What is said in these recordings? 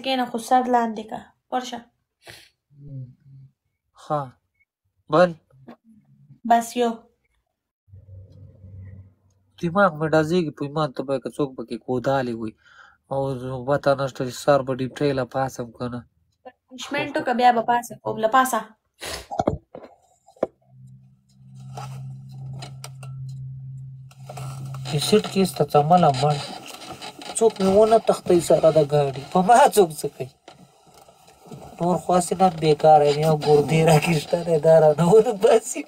کېنه خو سر لاندې کا ورشه ها بل بس یو دماغ مې ډازېږي په ایمان ته به که څوک پکې کودالې وي او پته نشته چې سر به ډیپټۍ له پاسم که نه پنشمنټ وکړه بیا به پاسه کوم له پاسه کیسټ کیسته څمله مړ څوک مې ونه تختۍ سره د ګاډي په ما څوک څه کوي نور خو هسې نه بېکاره یم یو ګردې راکې شته دی دا رانه ونه باسي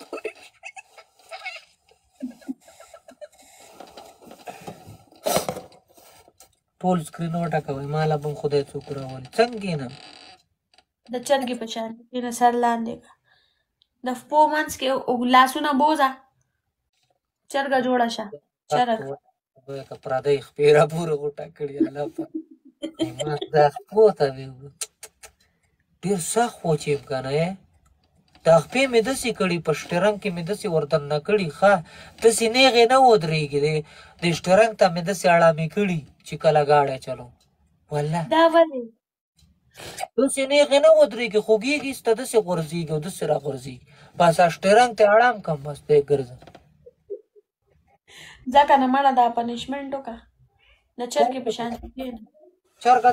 ټول سکرین وټکوئ ماله به هم خدای څوک راولي څنګه کښېنم د چرګې په شان کېنه سر لاندې کا د پښو منځ کې لاسونه بوځه چرګه جوړه شه چرګ که پردی خپې راپورې غوټه کړي الله پاک دا خپو ته مې ډېر سخت وچېم که نه دا خپې مې داسې کړي په شټرنګ کې مې داسې ورتننه کړي ښه داسې نیغې نه ودرېږي د شټرنګ ته مې داسې اړامې کړي چې کله گاډی چلو والله دا ولې داسې نیغې نه ودرېږي خوږېږي سته داسې غورځېږي او داسې را غورځېږي بس شټرنګ ته اړام کم بس دی ګرځم ځکه نه مړه دا پنشمنټ وکړه د چرګې په شان کېنه چرګه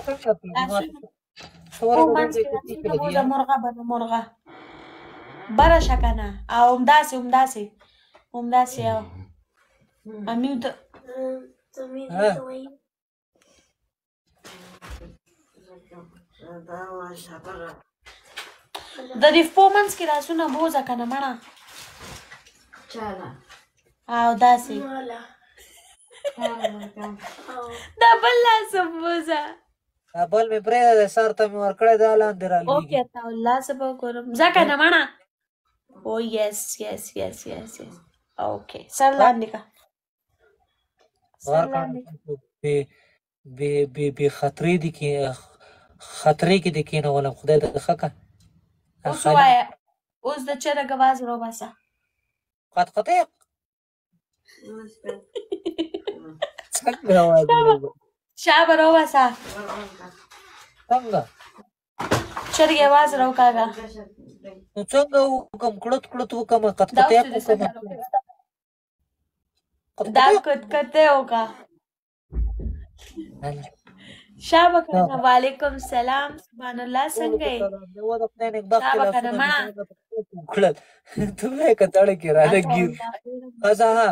څنګه مرغه بنه مرغه بره شه که نه او همداسې او امیو ته د دې پښو منځ کې لاسونه بوځه که نه مړه او داسې دا بل لاس هم بوځه دا بل مې پرېږده دی سر ته مې ورکړی دا لاندې رالوېږي اوکې الله څه به وګورم ځه که نه مړه او یس اوکې سر لاندې که بې خطرې دي خطرې کې دې کېنولم خدای دې ښه که اوس ووایه اوس د چرګ اواز راوباسه قطقطیق څنګه اواز شابه راوباسه څنګه چرګې اواز راوکاږه نو څنګه وکړم کړت وکړم قطقطیق وکړم دا کټکټې وکړه شابه کنه وعلیکم سلام سبحان الله څنګه یې شابه کنه مړه ته مې کتاړه کې را لګي ښځه ها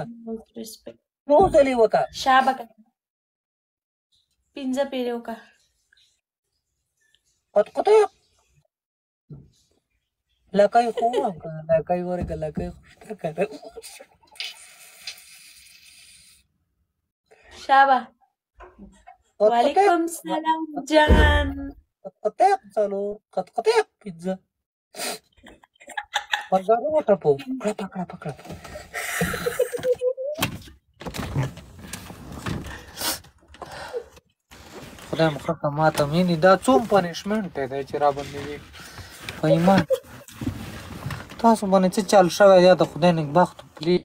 څو ځلې وکړه شابه کنه 15 پیرې وکړه قطقطیق لکۍ خو هم که لکۍ ورکړه لکۍ خو شته که نه شابه وعلیکم سلام جان قطقطیق څلور قطقطیق 15 پنځه وټپو کړه خدای مخکه ماته مینې دا څوم پنشمنټ دی چې را باندې وي په ایمان تاسو باندې څه چل شوی یا د خدای نېکبختو پلیز